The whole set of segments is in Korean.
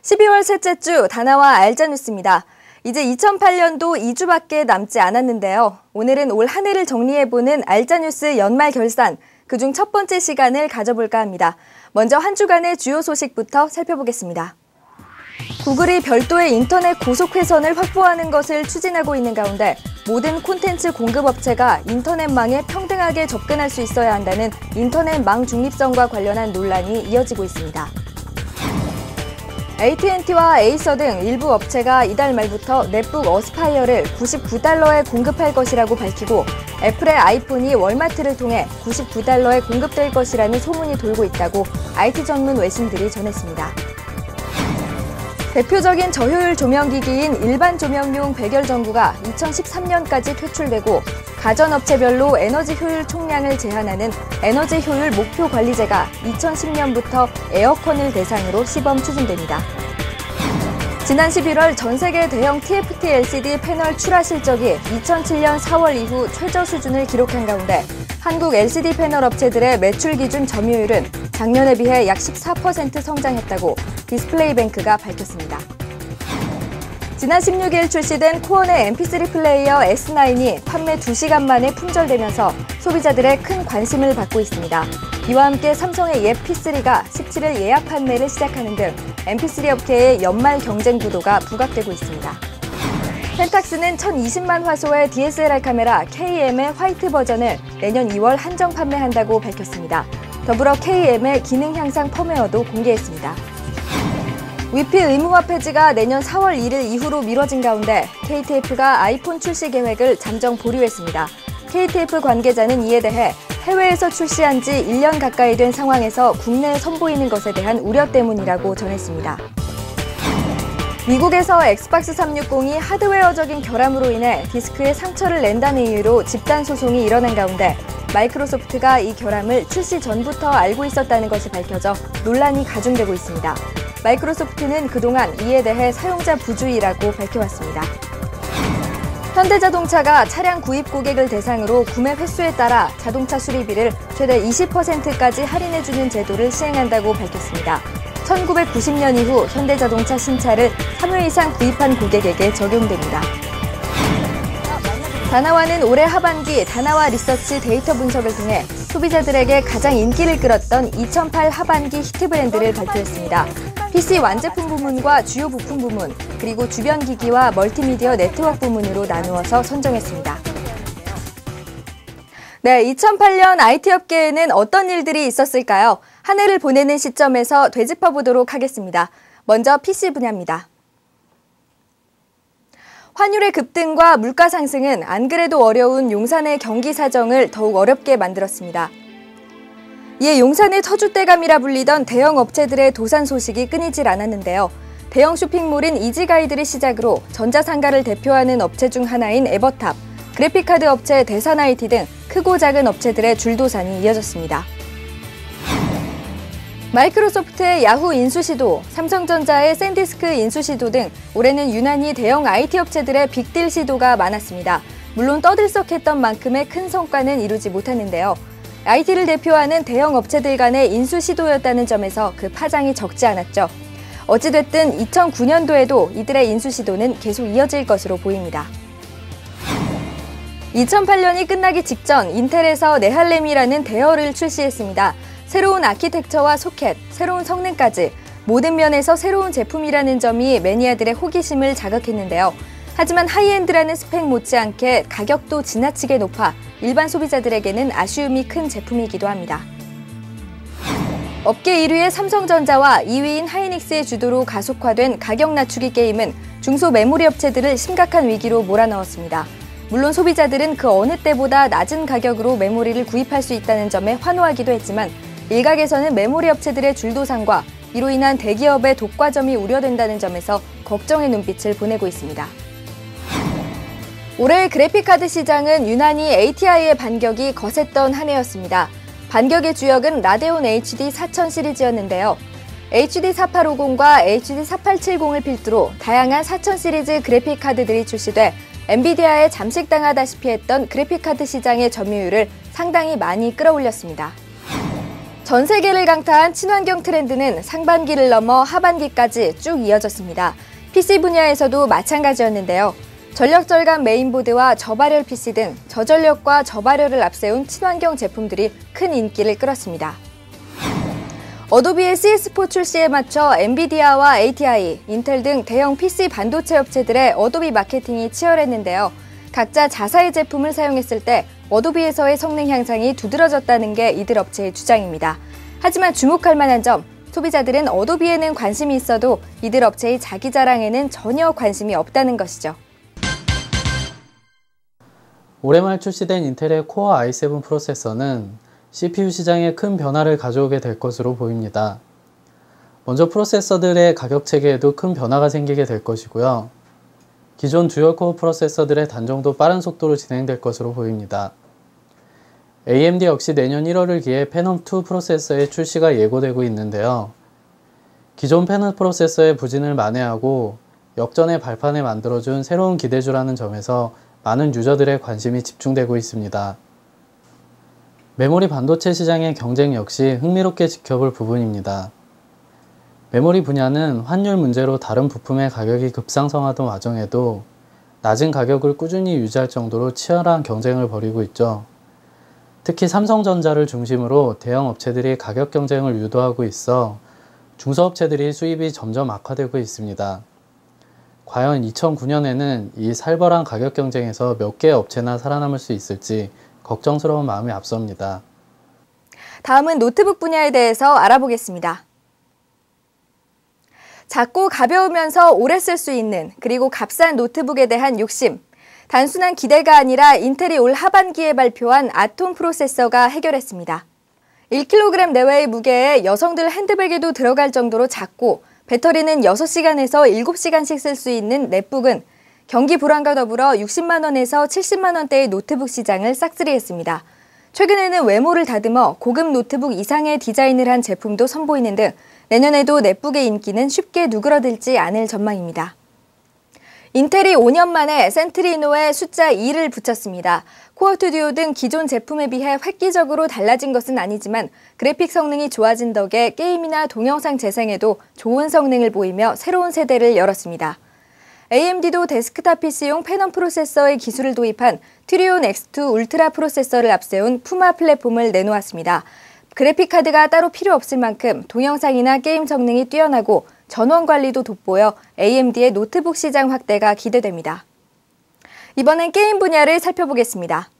12월 셋째 주 다나와 알짜뉴스입니다. 이제 2008년도 2주밖에 남지 않았는데요. 오늘은 올 한 해를 정리해보는 알짜뉴스 연말 결산, 그중 첫 번째 시간을 가져볼까 합니다. 먼저 한 주간의 주요 소식부터 살펴보겠습니다. 구글이 별도의 인터넷 고속회선을 확보하는 것을 추진하고 있는 가운데 모든 콘텐츠 공급업체가 인터넷망에 평등하게 접근할 수 있어야 한다는 인터넷망 중립성과 관련한 논란이 이어지고 있습니다. AT&T와 에이서 등 일부 업체가 이달 말부터 넷북 어스파이어를 $99에 공급할 것이라고 밝히고 애플의 아이폰이 월마트를 통해 $99에 공급될 것이라는 소문이 돌고 있다고 IT 전문 외신들이 전했습니다. 대표적인 저효율 조명기기인 일반 조명용 백열 전구가 2013년까지 퇴출되고 가전업체별로 에너지 효율 총량을 제한하는 에너지 효율 목표 관리제가 2010년부터 에어컨을 대상으로 시범 추진됩니다. 지난 11월 전 세계 대형 TFT LCD 패널 출하 실적이 2007년 4월 이후 최저 수준을 기록한 가운데 한국 LCD 패널 업체들의 매출 기준 점유율은 작년에 비해 약 14% 성장했다고 디스플레이뱅크가 밝혔습니다. 지난 16일 출시된 코언의 MP3 플레이어 S9이 판매 2시간 만에 품절되면서 소비자들의 큰 관심을 받고 있습니다. 이와 함께 삼성의 옙 P3가 17일 예약 판매를 시작하는 등 MP3 업계의 연말 경쟁 구도가 부각되고 있습니다. 펜탁스는 1020만 화소의 DSLR 카메라 KM의 화이트 버전을 내년 2월 한정 판매한다고 밝혔습니다. 더불어 KM의 기능 향상 펌웨어도 공개했습니다. 위피 의무화 폐지가 내년 4월 1일 이후로 미뤄진 가운데 KTF가 아이폰 출시 계획을 잠정 보류했습니다. KTF 관계자는 이에 대해 해외에서 출시한 지 1년 가까이 된 상황에서 국내에 선보이는 것에 대한 우려 때문이라고 전했습니다. 미국에서 엑스박스 360이 하드웨어적인 결함으로 인해 디스크에 상처를 낸다는 이유로 집단 소송이 일어난 가운데 마이크로소프트가 이 결함을 출시 전부터 알고 있었다는 것이 밝혀져 논란이 가중되고 있습니다. 마이크로소프트는 그동안 이에 대해 사용자 부주의라고 밝혀왔습니다. 현대자동차가 차량 구입 고객을 대상으로 구매 횟수에 따라 자동차 수리비를 최대 20%까지 할인해주는 제도를 시행한다고 밝혔습니다. 1990년 이후 현대자동차 신차를 3회 이상 구입한 고객에게 적용됩니다. 다나와는 올해 하반기 다나와 리서치 데이터 분석을 통해 소비자들에게 가장 인기를 끌었던 2008 하반기 히트 브랜드를 발표했습니다. PC 완제품 부문과 주요 부품 부문, 그리고 주변 기기와 멀티미디어 네트워크 부문으로 나누어서 선정했습니다. 네, 2008년 IT 업계에는 어떤 일들이 있었을까요? 한 해를 보내는 시점에서 되짚어보도록 하겠습니다. 먼저 PC 분야입니다. 환율의 급등과 물가 상승은 안 그래도 어려운 용산의 경기 사정을 더욱 어렵게 만들었습니다. 이에 용산의 터줏대감이라 불리던 대형 업체들의 도산 소식이 끊이질 않았는데요. 대형 쇼핑몰인 이지가이드를 시작으로 전자상가를 대표하는 업체 중 하나인 에버탑, 그래픽카드 업체 대산IT 등 크고 작은 업체들의 줄도산이 이어졌습니다. 마이크로소프트의 야후 인수 시도, 삼성전자의 샌디스크 인수 시도 등 올해는 유난히 대형 IT 업체들의 빅딜 시도가 많았습니다. 물론 떠들썩했던 만큼의 큰 성과는 이루지 못했는데요. IT를 대표하는 대형 업체들 간의 인수 시도였다는 점에서 그 파장이 적지 않았죠. 어찌됐든 2009년도에도 이들의 인수 시도는 계속 이어질 것으로 보입니다. 2008년이 끝나기 직전 인텔에서 네할렘이라는 대어를 출시했습니다. 새로운 아키텍처와 소켓, 새로운 성능까지 모든 면에서 새로운 제품이라는 점이 매니아들의 호기심을 자극했는데요. 하지만 하이엔드라는 스펙 못지않게 가격도 지나치게 높아 일반 소비자들에게는 아쉬움이 큰 제품이기도 합니다. 업계 1위의 삼성전자와 2위인 하이닉스의 주도로 가속화된 가격 낮추기 게임은 중소 메모리 업체들을 심각한 위기로 몰아넣었습니다. 물론 소비자들은 그 어느 때보다 낮은 가격으로 메모리를 구입할 수 있다는 점에 환호하기도 했지만 일각에서는 메모리 업체들의 줄도산과 이로 인한 대기업의 독과점이 우려된다는 점에서 걱정의 눈빛을 보내고 있습니다. 올해의 그래픽카드 시장은 유난히 ATI의 반격이 거셌던 한 해였습니다. 반격의 주역은 라데온 HD 4000 시리즈였는데요. HD 4850과 HD 4870을 필두로 다양한 4000 시리즈 그래픽카드들이 출시돼 엔비디아에 잠식당하다시피 했던 그래픽카드 시장의 점유율을 상당히 많이 끌어올렸습니다. 전 세계를 강타한 친환경 트렌드는 상반기를 넘어 하반기까지 쭉 이어졌습니다. PC 분야에서도 마찬가지였는데요. 전력 절감 메인보드와 저발열 PC 등 저전력과 저발열을 앞세운 친환경 제품들이 큰 인기를 끌었습니다. 어도비의 CS4 출시에 맞춰 엔비디아와 ATI, 인텔 등 대형 PC 반도체 업체들의 어도비 마케팅이 치열했는데요. 각자 자사의 제품을 사용했을 때 어도비에서의 성능 향상이 두드러졌다는 게 이들 업체의 주장입니다. 하지만 주목할 만한 점, 소비자들은 어도비에는 관심이 있어도 이들 업체의 자기 자랑에는 전혀 관심이 없다는 것이죠. 올해 말 출시된 인텔의 코어 i7 프로세서는 CPU 시장에 큰 변화를 가져오게 될 것으로 보입니다. 먼저 프로세서들의 가격 체계에도 큰 변화가 생기게 될 것이고요. 기존 듀얼코어 프로세서들의 단종도 빠른 속도로 진행될 것으로 보입니다. AMD 역시 내년 1월을 기해 페넘2 프로세서의 출시가 예고되고 있는데요. 기존 페넘 프로세서의 부진을 만회하고 역전의 발판을 만들어준 새로운 기대주라는 점에서 많은 유저들의 관심이 집중되고 있습니다. 메모리 반도체 시장의 경쟁 역시 흥미롭게 지켜볼 부분입니다. 메모리 분야는 환율 문제로 다른 부품의 가격이 급상승하던 와중에도 낮은 가격을 꾸준히 유지할 정도로 치열한 경쟁을 벌이고 있죠. 특히 삼성전자를 중심으로 대형 업체들이 가격 경쟁을 유도하고 있어 중소업체들이 수입이 점점 악화되고 있습니다. 과연 2009년에는 이 살벌한 가격 경쟁에서 몇 개의 업체나 살아남을 수 있을지 걱정스러운 마음이 앞섭니다. 다음은 노트북 분야에 대해서 알아보겠습니다. 작고 가벼우면서 오래 쓸 수 있는 그리고 값싼 노트북에 대한 욕심. 단순한 기대가 아니라 인텔이 올 하반기에 발표한 아톰 프로세서가 해결했습니다. 1kg 내외의 무게에 여성들 핸드백에도 들어갈 정도로 작고 배터리는 6시간에서 7시간씩 쓸 수 있는 넷북은 경기 불황과 더불어 60만 원에서 70만 원대의 노트북 시장을 싹쓸이했습니다. 최근에는 외모를 다듬어 고급 노트북 이상의 디자인을 한 제품도 선보이는 등 내년에도 넷북의 인기는 쉽게 누그러들지 않을 전망입니다. 인텔이 5년 만에 센트리노에 숫자 2를 붙였습니다. 코어 스튜디오 등 기존 제품에 비해 획기적으로 달라진 것은 아니지만 그래픽 성능이 좋아진 덕에 게임이나 동영상 재생에도 좋은 성능을 보이며 새로운 세대를 열었습니다. AMD도 데스크탑 PC용 페넘 프로세서의 기술을 도입한 튜리온 X2 울트라 프로세서를 앞세운 푸마 플랫폼을 내놓았습니다. 그래픽카드가 따로 필요 없을 만큼 동영상이나 게임 성능이 뛰어나고 전원 관리도 돋보여 AMD의 노트북 시장 확대가 기대됩니다. 이번엔 게임 분야를 살펴보겠습니다.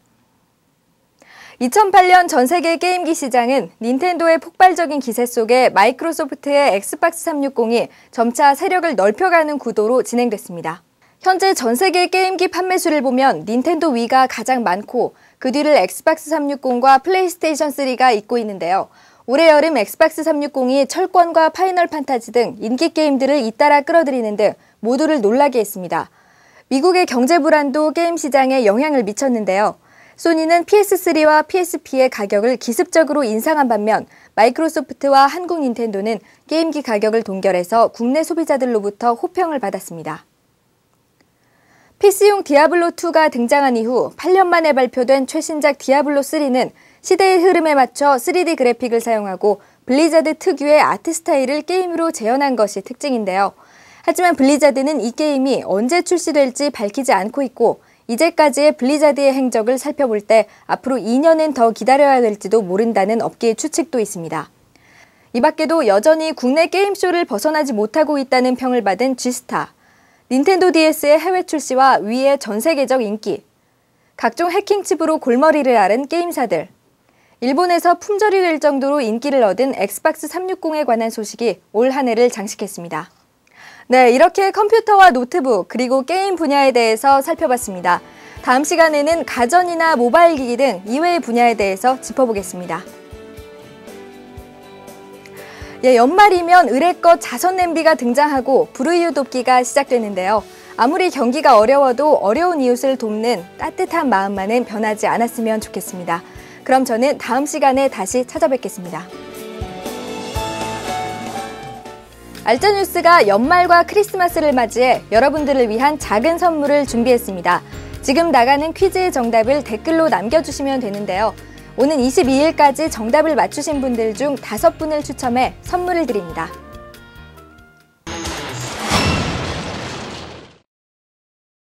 2008년 전 세계 게임기 시장은 닌텐도의 폭발적인 기세 속에 마이크로소프트의 엑스박스 360이 점차 세력을 넓혀가는 구도로 진행됐습니다. 현재 전 세계 게임기 판매수를 보면 닌텐도 위가 가장 많고 그 뒤를 엑스박스 360과 플레이스테이션 3가 잇고 있는데요. 올해 여름 엑스박스 360이 철권과 파이널 판타지 등 인기 게임들을 잇따라 끌어들이는 등 모두를 놀라게 했습니다. 미국의 경제 불안도 게임 시장에 영향을 미쳤는데요. 소니는 PS3와 PSP의 가격을 기습적으로 인상한 반면 마이크로소프트와 한국 닌텐도는 게임기 가격을 동결해서 국내 소비자들로부터 호평을 받았습니다. PC용 디아블로2가 등장한 이후 8년 만에 발표된 최신작 디아블로3는 시대의 흐름에 맞춰 3D 그래픽을 사용하고 블리자드 특유의 아트 스타일을 게임으로 재현한 것이 특징인데요. 하지만 블리자드는 이 게임이 언제 출시될지 밝히지 않고 있고 이제까지의 블리자드의 행적을 살펴볼 때 앞으로 2년은 더 기다려야 될지도 모른다는 업계의 추측도 있습니다. 이 밖에도 여전히 국내 게임쇼를 벗어나지 못하고 있다는 평을 받은 G스타, 닌텐도 DS의 해외 출시와 위의 전 세계적 인기, 각종 해킹칩으로 골머리를 앓은 게임사들, 일본에서 품절이 될 정도로 인기를 얻은 엑스박스 360에 관한 소식이 올 한 해를 장식했습니다. 네, 이렇게 컴퓨터와 노트북 그리고 게임 분야에 대해서 살펴봤습니다. 다음 시간에는 가전이나 모바일 기기 등 이외의 분야에 대해서 짚어보겠습니다. 연말이면 의례껏 자선 냄비가 등장하고 불우이웃 돕기가 시작되는데요. 아무리 경기가 어려워도 어려운 이웃을 돕는 따뜻한 마음만은 변하지 않았으면 좋겠습니다. 그럼 저는 다음 시간에 다시 찾아뵙겠습니다. 알짜뉴스가 연말과 크리스마스를 맞이해 여러분들을 위한 작은 선물을 준비했습니다. 지금 나가는 퀴즈의 정답을 댓글로 남겨주시면 되는데요. 오는 22일까지 정답을 맞추신 분들 중 5분을 추첨해 선물을 드립니다.